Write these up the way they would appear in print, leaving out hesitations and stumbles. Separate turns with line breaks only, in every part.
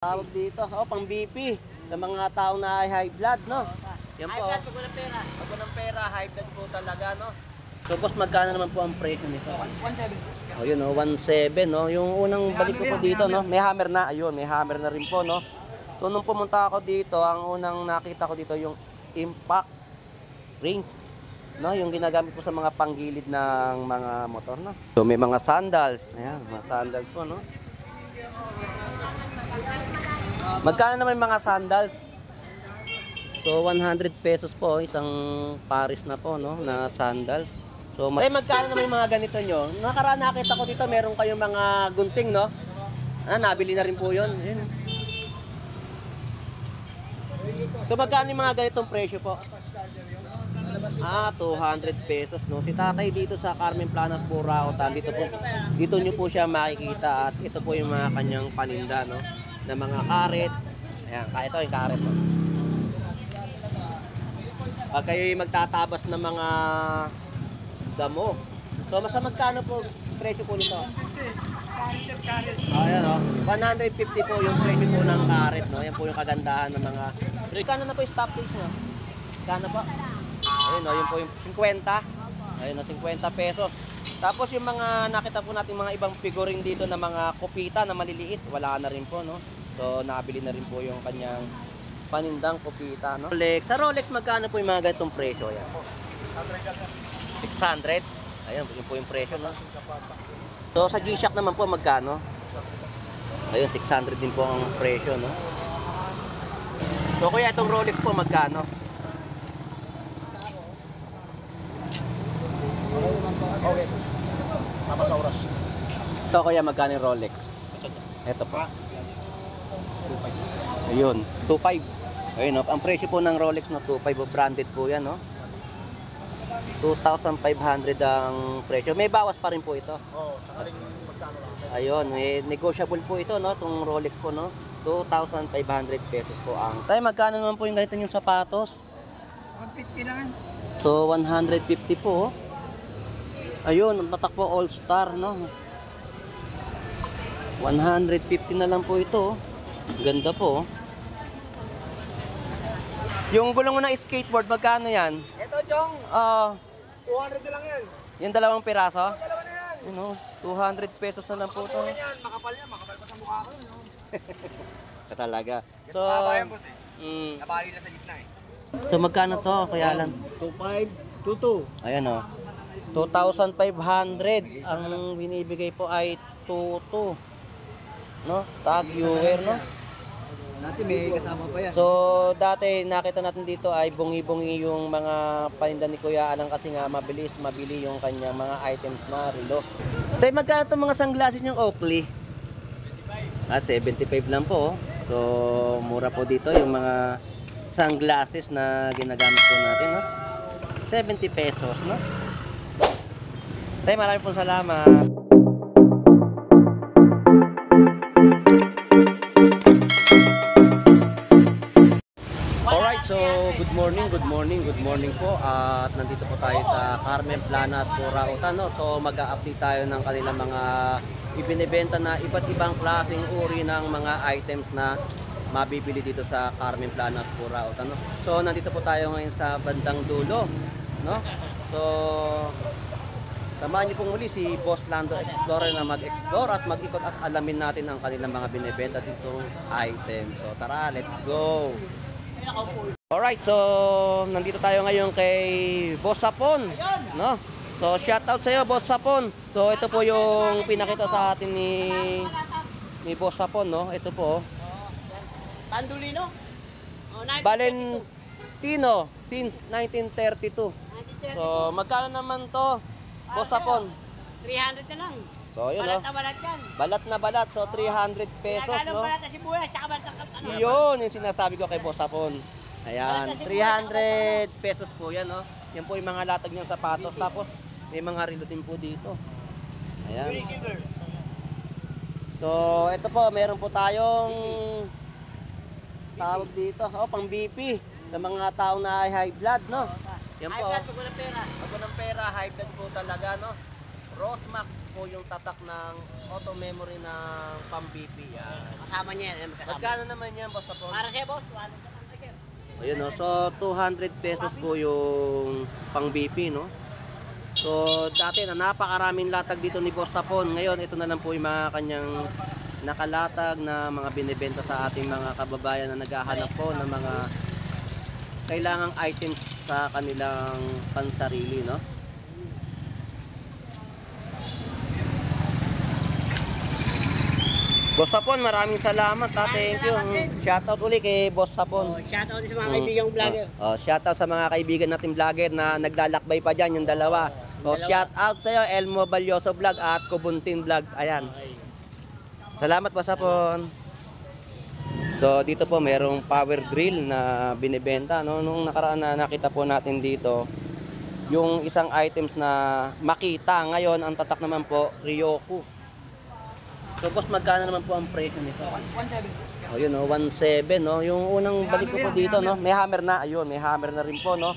Tawag dito, pang BP sa mga tao na high blood, no? Yan po.
High blood, pag walang pera.
Pag walang pera, high blood po talaga, no? So, boss, magkano naman po ang presyo nito?
1.7.
Oh, yun, 1.7, no? Yung unang balik ko po dito, no? May hammer na, ayun, may hammer na rin po, no? So, nung pumunta ako dito, ang unang nakita ko dito yung impact ring, no? Yung ginagamit po sa mga panggilid ng mga motor, no? So, may mga sandals, ayan, mga sandals po, no? Magkano naman mga sandals? So 100 pesos po isang pares na po, no, na sandals. So magkano naman yung mga ganito nyo? Nakaraan nakita ko dito meron kayong mga gunting, no? Nabili na rin po 'yon. Ayun. So magkano yung mga ganitong presyo po? 200 pesos, no. Si tatay dito sa Carmen Planas Burautan, dito nyo po siya makikita at ito po yung mga kanyang paninda, no, na mga karet. Ayan, ito yung karet, no. Pag kayo'y magtatabas ng mga damo. So magkano po presyo po nito? Ayan, no. 150 po yung presyo po ng karet, no. Yan po yung kagandahan ng mga. Pero kano na po yung stop page, no? Kano po? Ayun, no, yun po yung 50. Ayun, no, 50 pesos. Tapos yung mga nakita po natin mga ibang figuring dito na mga kopita na maliliit, wala na rin po, no. So nakabili na rin po yung kanyang panindang kopita, no. Rolex. Sa Rolex magkano po yung mga ganitong presyo? Yan. 600. Ayun, yun po yung presyo, no. So sa G-Shock naman po magkano? Ayun, 600 din po ang presyo, no. So kuya, itong Rolex po magkano?
Okay. Tama sa oras.
Ito kuya, magkano yung Rolex? Ito po. Ayun, 2.5. Ayun, no? Ang presyo po ng Rolex, no, 2.5, branded po yan, no. 2,500 ang presyo. May bawas pa rin po ito.
Oo, saka rin magkano lang.
Ayun, may negotiable po ito, no, itong Rolex po, no. 2,500 pesos po ang. Tayo, magkano naman po yung ganito yung sapatos?
150 lang.
So 150 po. Ayun, tatak po All Star, no. 150 na lang po ito. Ganda po. Yung gulong mo ng skateboard, magkano yan?
Ito, Jong. 200 na lang yan.
Yung dalawang piraso?
Dalawa na yan.
Yun, oh, 200 pesos na lang po ito.
Makapal yan. Makapal pa sa mukha ko. No?
Talaga. So,
Yan, boss, eh. Nabali na sa gitna eh.
so magkano to, Kuya Alan?
2.5, 2.2.
Ayan, oh. 2,500. Ang binibigay po ay 2,2. No? Tag viewer, no?
Dati may kasama pa yan.
So, dati nakita natin dito ay bungi-bungi yung mga paninda ni Kuya Alan kasi nga mabili yung kanyang mga items na relo. Tay, magkano itong mga sunglasses yung Oakley? 75 lang po. So, mura po dito yung mga sunglasses na ginagamit po natin, no? 70 pesos, no? Tay, maraming pong salamat. Alright, so good morning po. At nandito po tayo sa Carmen Planas Burautan, no? So mag-a-update tayo ng kanilang mga ibinebenta na iba't ibang klaseng uri ng mga items na mabibili dito sa Carmen Planas Burautan, no? So nandito po tayo ngayon sa bandang dulo, no? So samahan niyo pong muli si Boss Lando Explorer na mag-explore at mag-ikot at alamin natin ang kanilang mga binebenta ditong items. So tara, let's go! Alright, so nandito tayo ngayon kay Boss Sapon, no? So shout out sa iyo, Boss Sapon. So ito po yung pinakita sa atin ni Boss Sapon, no? Ito po.
Pandulino?
Valentino since 1932. So magkano naman to, Boss Sapon?
300 na lang.
So yun, no?
Balat na balat yan.
Balat na balat, so 300 pesos, no?
Balat na sibuyas, tsaka balat na ano.
Yun yung sinasabi ko kay Boss Sapon. Ayan, 300 pesos po yan, no? Yan po yung mga latag niyang sapatos. Tapos may mga relo din po dito. Ayan. So ito po, meron po tayong tawag dito, pang BP sa mga tao na high blood, no? Yan po.
High blood, pag walang pera.
Pag walang pera, high blood po talaga, no? Rosmax po yung tatak ng auto memory ng pang-BP yan.
Kasama niya yan. Kasama.
Magkano naman yan, boss Sapon?
Para sa'yo, boss. 200 na lang, sir.
Ayun, no? So 200 pesos po yung pang-BP, no? So dati na napakaraming latag dito ni Boss Sapon. Ngayon, ito na lang po yung mga kanyang nakalatag na mga binibenta sa ating mga kababayan na naghahanap po ng mga kailangang items sa kanilang pansarili, no? Boss Sapon, maraming salamat, ha. Thank you. Shoutout uli kay Boss Sapon.
Shoutout sa mga kaibigang vlogger.
Shoutout sa mga kaibigan natin vlogger na naglalakbay pa dyan, yung dalawa. Shoutout sa iyo, Elmo Balyoso Vlog at Kubuntin Vlog. Ayan. Salamat, Boss Sapon. So dito po merong power drill na binibenta, no? Nung nakaraan na nakita po natin dito yung isang items na Makita. Ngayon ang tatak naman po Ryoku. So boss, magkano naman po ang presyo nito?
170.
Oh, yun, no, 1.7, no. Yung unang balik ko po dito, no, may hammer na. Ayun, may hammer na rin po, no.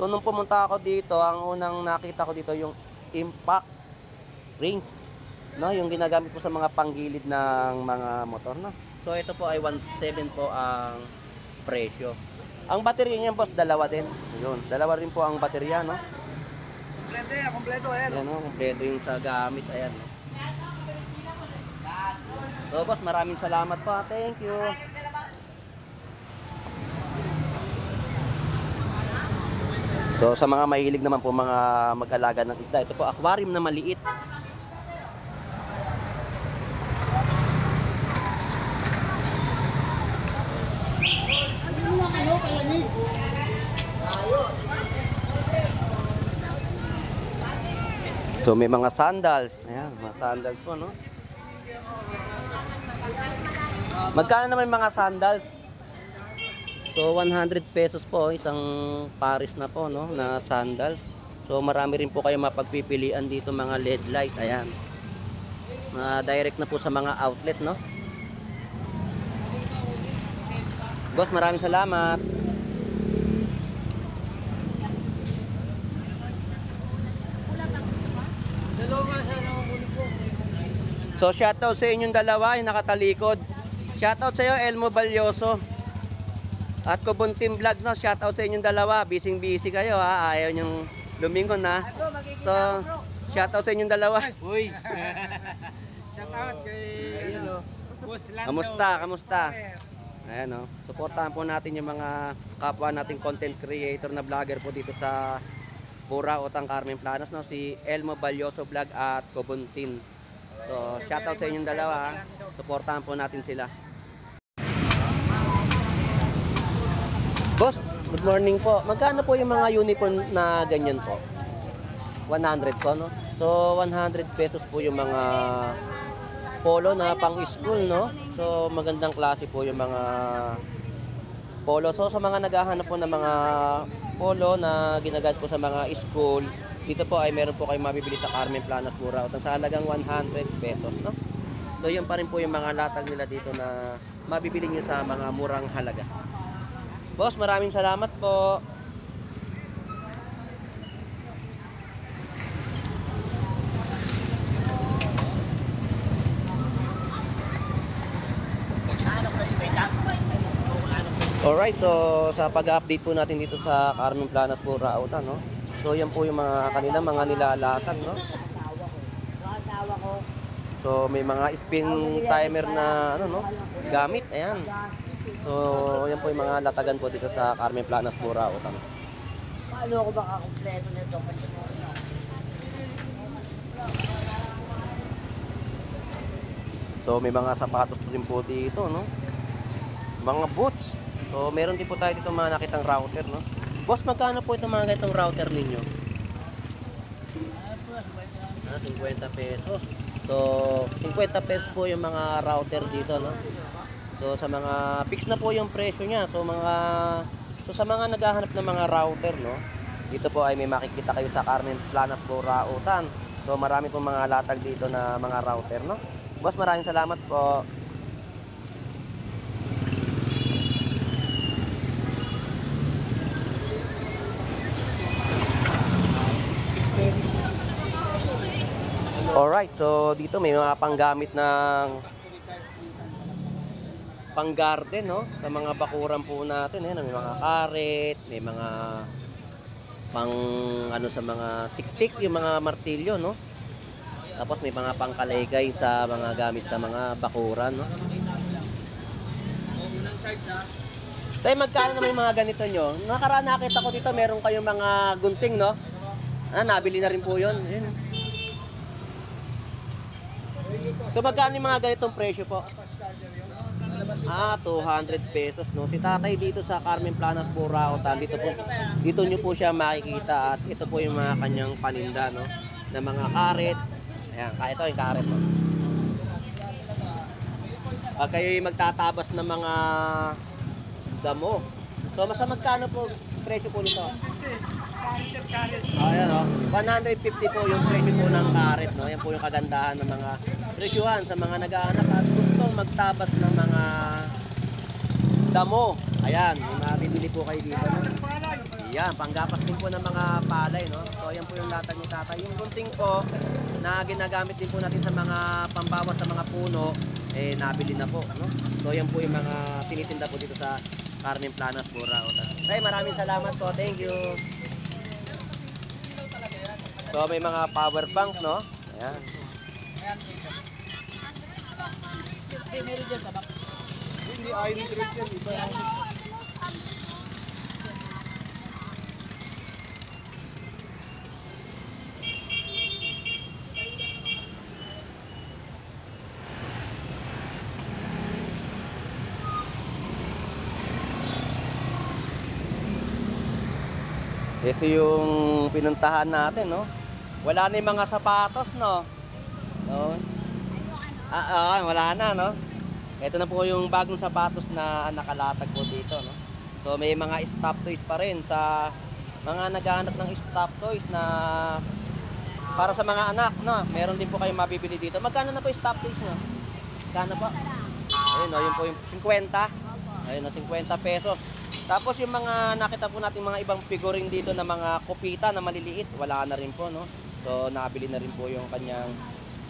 So nung pumunta ako dito, ang unang nakita ko dito yung impact ring, no, yung ginagamit po sa mga panggilid ng mga motor, no. So ito po ay 1.7 po ang presyo. Ang baterya niya, boss, dalawa din. Ayun, dalawa rin po ang baterya, no.
Kompleto yan, kompleto. Ayan.
Ayan, no, kompleto yung sa gamit, ayan, no. So boss, maraming salamat po. Thank you. So sa mga mahilig naman po mga mag-alaga ng isda, ito po aquarium na maliit. So may mga sandals. Ayan, mga sandals po, no? Magkano naman yung mga sandals? So 100 pesos po isang pares na po, no, na sandals. So marami rin po kayo mapagpipilian dito, mga LED light. Ayan. Direct na po sa mga outlet, no. Boss, maraming salamat. So shoutout sa inyong dalawa, yung nakatalikod. Shoutout sa iyo, Elmo Balyoso at Kubuntin Vlog, no. Shoutout sa inyong dalawa. Busy kayo, ha. Ayaw nyong lumingon, ha. So shoutout sa inyong dalawa.
Uy. Shoutout kay Boss Lando.
Kamusta? Ayan, no. Suportahan po natin yung mga kapwa nating content creator na vlogger po dito sa Pura Utang Carmen Planas, no. Si Elmo Balyoso Vlog at Kubuntin. So, shoutout sa inyong dalawa, ha. Suportahan po natin sila. Boss, good morning po. Magkano po yung mga uniform na ganyan po? 100 po, no? So, 100 pesos po yung mga polo na pang-school, no? So, magandang klase po yung mga polo. So, sa mga naghahanap po ng mga polo na ginagamit po sa mga school, dito po ay meron po kayong mabibili sa Carmen Planas Pura Utang sa halagang 100 pesos, no? So yun pa rin po yung mga latag nila dito na mabibili nyo sa mga murang halaga. Boss, maraming salamat po. Alright, so sa pag-update po natin dito sa Carmen Planas Pura Utang, no? So yan po yung mga kanila mga nilalatag, no? So may mga spin timer na ano, no, gamit, ayan. So yan po yung mga latagan po dito sa Carmen Planas Pura Utang.
Paano ako makakompleto nito?
So may mga sapatos din po dito, no? Mga boots. So meron din po tayo dito mga nakitang router, no? Boss, magkano po itong mga ganitong router ninyo? 50 pesos. So, 50 pesos po yung mga router dito, no? So, sa mga fix na po yung presyo niya. So, sa mga naghahanap ng mga router, no? Dito po ay may makikita kayo sa Carmen Planas Pura Utang. So, marami po mga latag dito na mga router, no? Boss, maraming salamat po. Alright, so dito may mga panggamit ng pang-garden, no? Sa mga bakuran po natin, may mga karet, may mga pang ano sa mga tik-tik, yung mga martilyo, no? Tapos may mga pangkalaygay sa mga gamit sa mga bakuran, no? Tayo, magkano naman yung mga ganito nyo? Nakaraan nakita ko dito, meron kayong mga gunting, no? Nabili na rin po yun. Ayun. So magkano yung mga ganitong presyo po? 200 pesos, no? Si tatay dito sa Carmen Planas, Burautan, dito nyo po siya makikita at ito po yung mga kanyang paninda, no? Na mga karet. Ayan, ito yung karet, no? Pag kayo'y magtatabas ng mga damo. So, magkano po presyo po nito? Ayan, no? 150 po yung presyo po ng karet, no? Yan po yung kagandahan ng mga presyuhan sa mga nag-aanak at gustong magtabas ng mga damo. Ayan, may mabibili po kayo dito, no? Ayan, panggapas din po ng mga palay, no? So, ayan po yung latag ni tatay. Yung gunting po na ginagamit din po natin sa mga pambawas sa mga puno, nabili na po, no? So, ayan po yung mga tinitinda po dito sa Carmen Planas, Burautan. Ay, maraming salamat po. Thank you. So, may mga power bank, no? Ayan.
Hindi, ayun yung trip yan. Iba yan.
Ito yung pinuntahan natin, no? Wala na yung mga sapatos, no? No? Wala na, no? Ito na po yung bagong sapatos na nakalatag po dito, no? So may mga stop toys pa rin sa mga naghahanap ng stop toys na para sa mga anak, no? Meron din po kayong mabibili dito. Magkano na po yung stop toys nyo? Magkano po? Ayun, no? Yun po yung 50. Ayun, no? 50 pesos. Tapos yung mga nakita po natin mga ibang figurine dito na mga kopita na maliliit, wala na rin po, no? So nakabili na rin po yung kanyang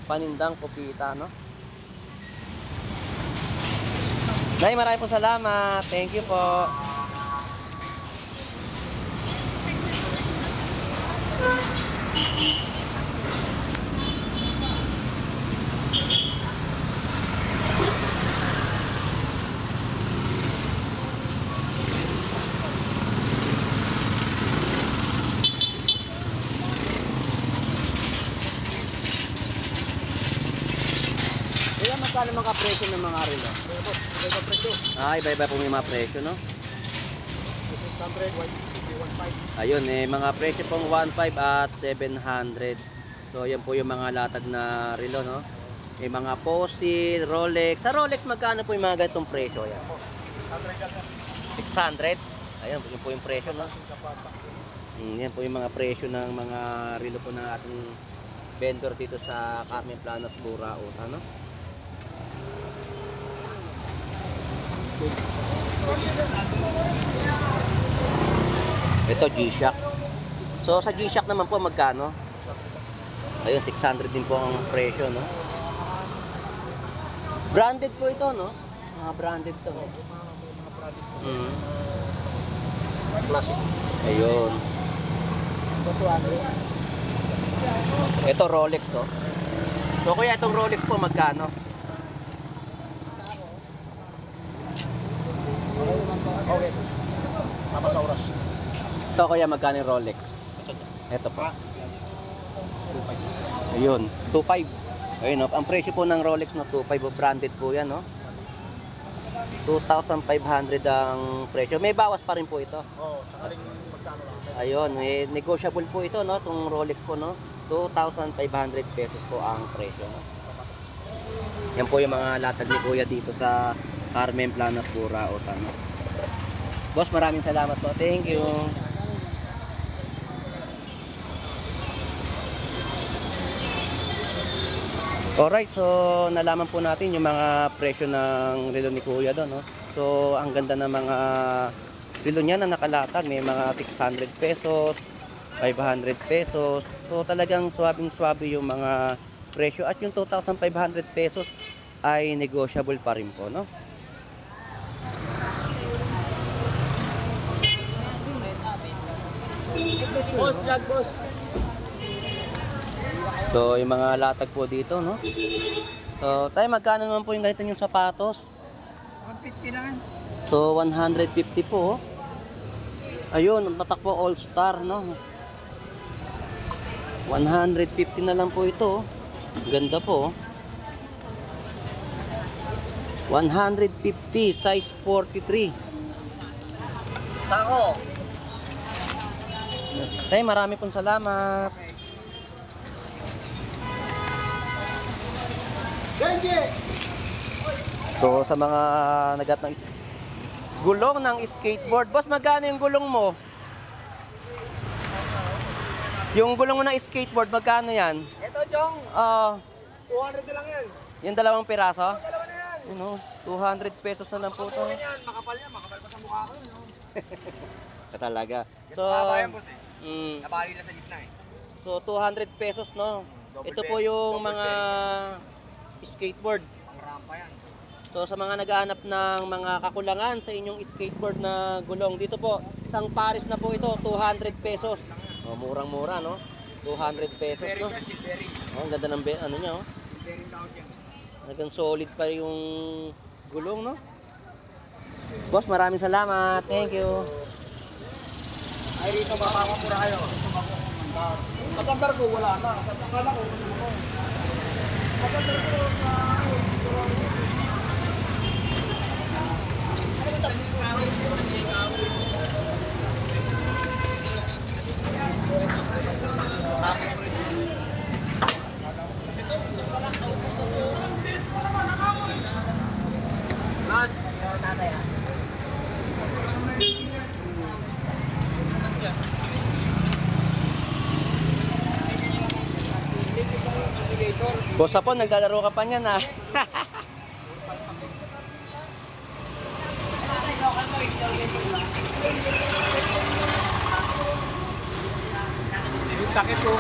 panindang kopita, no? Nay, maraming po salamat. Thank you po. Kaya magkano mga presyo ng mga relo?
Iba presyo.
Iba-iba po may mga presyo, no?
600, 150, 1.5.
Ayun, mga presyo pong 1.5 at 700. So, yan po yung mga latag na relo, no? May mga Fossil, Rolex. Sa Rolex, magkano po yung mga ganitong presyo? Yan. 600. Ayun, yun po yung presyo, no? Yan po yung mga presyo ng mga relo po ng ating vendor dito sa Carmen Planas, Burautan, no? Ito G-Shock. So sa G-Shock naman po magkano? Ayun, 600 din po ang presyo, no? Branded po ito, no? Mga branded to.
Classic.
Ayun. Ito Rolex, to. So kuya, itong Rolex po magkano?
Okay. Tama sa oras.
Ito kuya, magkano yung Rolex? Ito po. Ayun, 2.5. Ayun, no? Ang presyo po ng Rolex, no, 2.5, branded po yan, no? 2,500 ang presyo. May bawas pa rin po ito.
Oo, sakaling magkano lang.
Ayun, negotiable po ito, no? Itong Rolex po, no? 2,500 pesos po ang presyo, no? Yan po yung mga latag ni Kuya dito sa Carmen Planas, Burautan, no? Boss, maraming salamat po. Thank you. Alright, so nalaman po natin yung mga presyo ng relo ni Kuya doon, no? So ang ganda ng mga relo niya na nakalatag, may mga 600 pesos, 500 pesos. So talagang swabing-swabe yung mga presyo. At yung 2,500 pesos ay negotiable pa rin po, no?
Boss, vlog boss.
So, yung mga latag po dito, no? So, tayo, magkano naman po yung ganito yung sapatos?
150 lang.
So, 150 po. Ayun, ang tatak po All Star, no? 150 na lang po ito. Ganda po. 150, size 43.
Tako.
Tay, marami pong salamat.
Genji!
So, sa mga nagat ng gulong ng skateboard. Boss, magkano yung gulong mo? Yung gulong mo ng skateboard, magkano yan?
Ito, Jong. 200 na lang yan.
Yung dalawang piraso?
Dalawa na yan.
Yun o, 200 pesos na lang po ito.
Makapunin yan. Makapal yan. Makapal pa sa mukha ko. No?
Talaga. So,
Kabayan, boss eh. Nabali na sa gitna eh.
so 200 pesos, no?
Double
Ito
bed,
po yung
double
mga skateboard.
Ang rampa yan.
So sa mga naghahanap ng mga kakulangan sa inyong skateboard na gulong, dito po, isang pares na po ito, 200 pesos. Oh, murang-mura, no? 200 pesos,
Silvering
no?
ka, silvering.
Oh, ang ganda ng ano niya, oh.
Silvering tawag yan.
Talagang solid pa yung gulong, no? Boss, maraming salamat. Thank you.
Ay, rito mapapamura kayo. Matandar ko, wala na. Akala ko, matandar ko na...
Boss po, naglalaro ka pa niyan, ah.
Takit ko.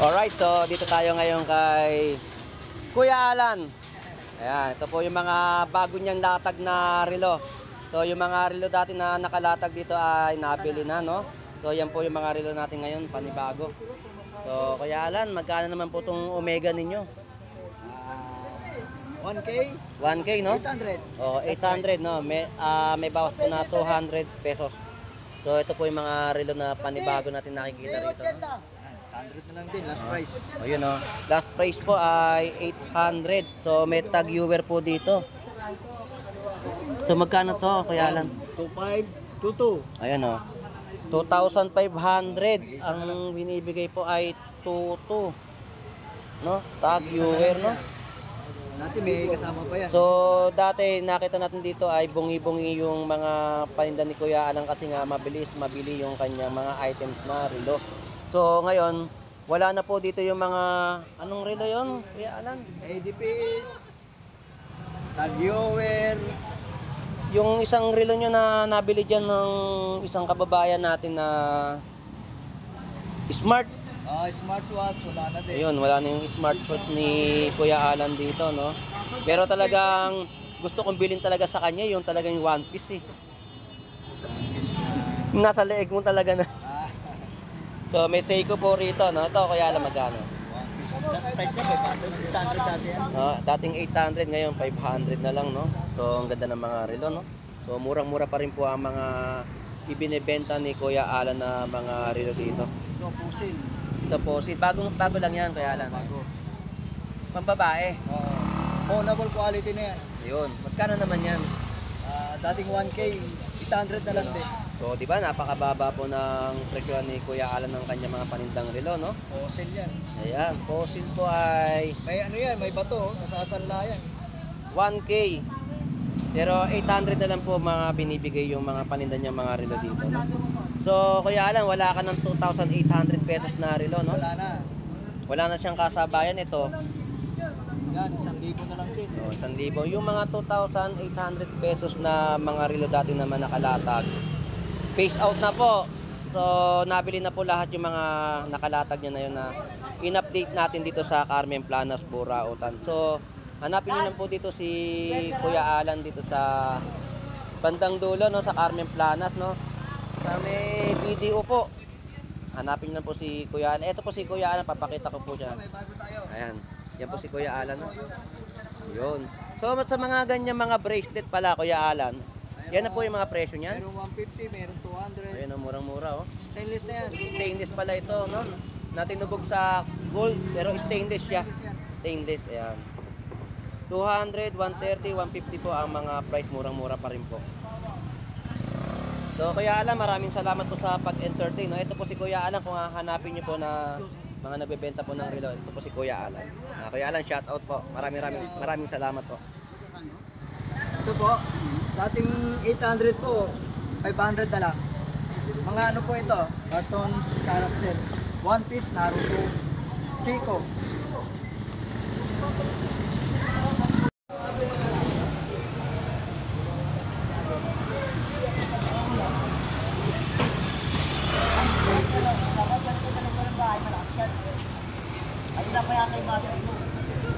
Alright, so dito tayo ngayon kay Kuya Alan. Ayan, ito po yung mga bago niyang latag na relo. So yung mga relo dati na nakalatag dito ay nabili na, no? So yan po yung mga relo natin ngayon, panibago. So Kuya Alan, magkano naman po itong Omega ninyo?
1K?
1K, no?
800.
Oh, 800, no? May bawas po na 200 pesos. So ito po yung mga relo na panibago natin nakikita rito, no?
100 na lang din, last price.
O yun, o. Last price po ay 800. So may tag viewer po dito. So magkano to, Kuya Alan?
2522.
Ayan, o. 2,500. Ang binibigay po ay 22. No? Tag viewer, no?
Dati may kasama pa yan.
So dati nakita natin dito ay bungi-bungi yung mga paninda ni Kuya Alan kasi nga mabili yung kanyang mga items na relo. So ngayon, wala na po dito yung mga anong relo yon, Kuya Alan?
ADPs, tag-viewer.
Yung isang relo nyo na nabili dyan ng isang kababayan natin na smart.
Smartwatch, wala na din.
Ayun, wala na yung smartwatch ni Kuya Alan dito, no? Pero talagang gusto kong bilhin talaga sa kanya yung talagang One Piece, eh. Nasa leeg mo talaga na. So may Seiko po rito, no? Ito, Kuya Alan, magkano?
Last price niya, 500 dati yan.
Dating 800, ngayon 500 na lang, no? So ang ganda ng mga relo, no? So murang-mura pa rin po ang mga ibinebenta ni Kuya Alan na mga relo dito.
Ito, pusin.
Ito po, bago lang yan, Kuya Alan.
Bago.
Pambabae.
Phonable quality na yan.
Yun, magkano naman yan?
Dating 1K, 800 na lang din.
So, di ba, napakababa po ng presyo ni Kuya Alan ng kanya mga panindang relo, no?
Fossil yan.
Ayan, fossil po ay
May ano yan, may bato, nasasanla yan.
1K. Pero 800 na lang po mga binibigay yung mga paninda niyang mga relo dito, no? So, Kuya Alan, wala ka ng 2,800 pesos na relo, no?
Wala na.
Wala na siyang kasabayan ito.
Yan, 1,000 na lang din.
So, 1,000. Yung mga 2,800 pesos na mga relo dati naman nakalatag, face out na po. So, nabili na po lahat yung mga nakalatag niya na yun na in-update natin dito sa Carmen Planas, Burautan. So, hanapin niyo lang po dito si Kuya Alan dito sa bandang dulo, no, sa Carmen Planas, no. Sa may video po. Hanapin niyo lang po si Kuya Alan. Ito po si Kuya Alan, papakita ko po siya. Ayan. Yan po si Kuya Alan, no. Yun. So, sa mga ganyan mga bracelet pala, Kuya Alan, yan na po yung mga presyo niyan.
Meron 150, meron 200.
Ayun, murang-mura, oh.
Stainless na yan.
Stainless pala ito, no? Natinubog sa gold, pero stainless siya. Stainless, ayan. 200, 130, 150 po ang mga price, murang-mura pa rin po. So, Kuya Alan, maraming salamat po sa pag-entertain, no? Ito po si Kuya Alan, kung hanapin niyo po na mga nagbebenta po ng relo, ito po si Kuya Alan. Kuya Alan, shout out po. Maraming salamat po.
Ito po, dating 800 po, 500 na lang. Mga ano po ito, cartoons, character. One Piece, Naruto, Siko.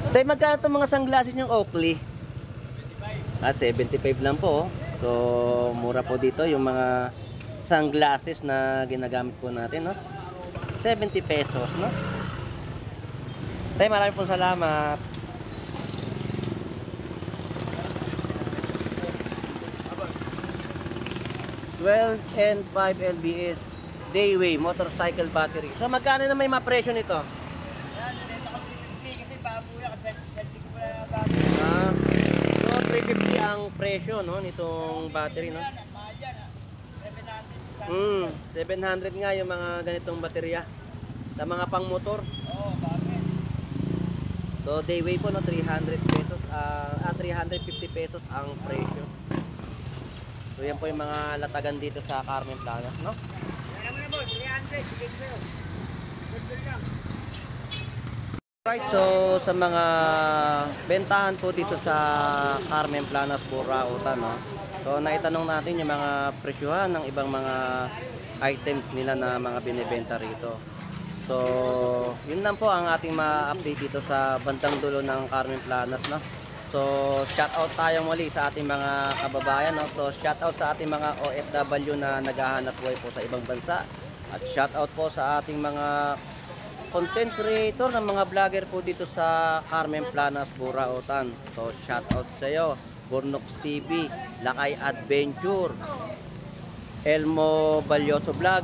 Tay, magkano itong mga sunglasses yung Oakley? 75 lang po. So, mura po dito yung mga sunglasses na ginagamit po natin, no? 70 pesos, no? Tay, maraming po salamat. Well and 5 LBS Dayway motorcycle battery. So, magkano na may ma-presyo nito? Ah, so 350 ang presyo, no, nitong battery, no. 700 nga yung mga ganitong baterya sa mga pang-motor. So Dayway po, no, 300 pesos, 350 pesos ang presyo. So yan po yung mga latagan dito sa Carmen Planas, no. Right, so sa mga bentahan po dito sa Carmen Planas, Burautan, no. So naitanong natin yung mga presyohan ng ibang mga items nila na mga binebenta rito. So yun lang po ang ating ma-update dito sa bandang dulo ng Carmen Planas, no. So shout out tayo muli sa ating mga kababayan, no. So shout out sa ating mga OFW na naghahanap buhay po sa ibang bansa. At shout out po sa ating mga content creator ng mga vlogger po dito sa Carmen Planas, Burautan. So shout out sa iyo, Burnox TV, Lakay Adventure, Elmo Balyoso Vlog,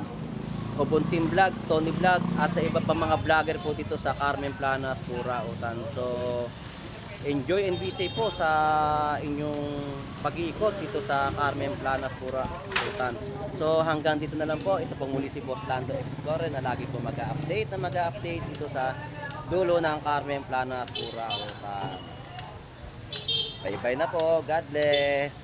Obuntin Vlog, Tony Vlog, at sa iba pa mga vlogger po dito sa Carmen Planas, Burautan. So enjoy and be safe po sa inyong pag-iikot dito sa Carmen Planas, Burautan. So hanggang dito na lang po. Ito pong muli si Boss Lando Explorer na lagi po mag-update dito sa dulo ng Carmen Planas, Burautan. Bye bye na po. God bless.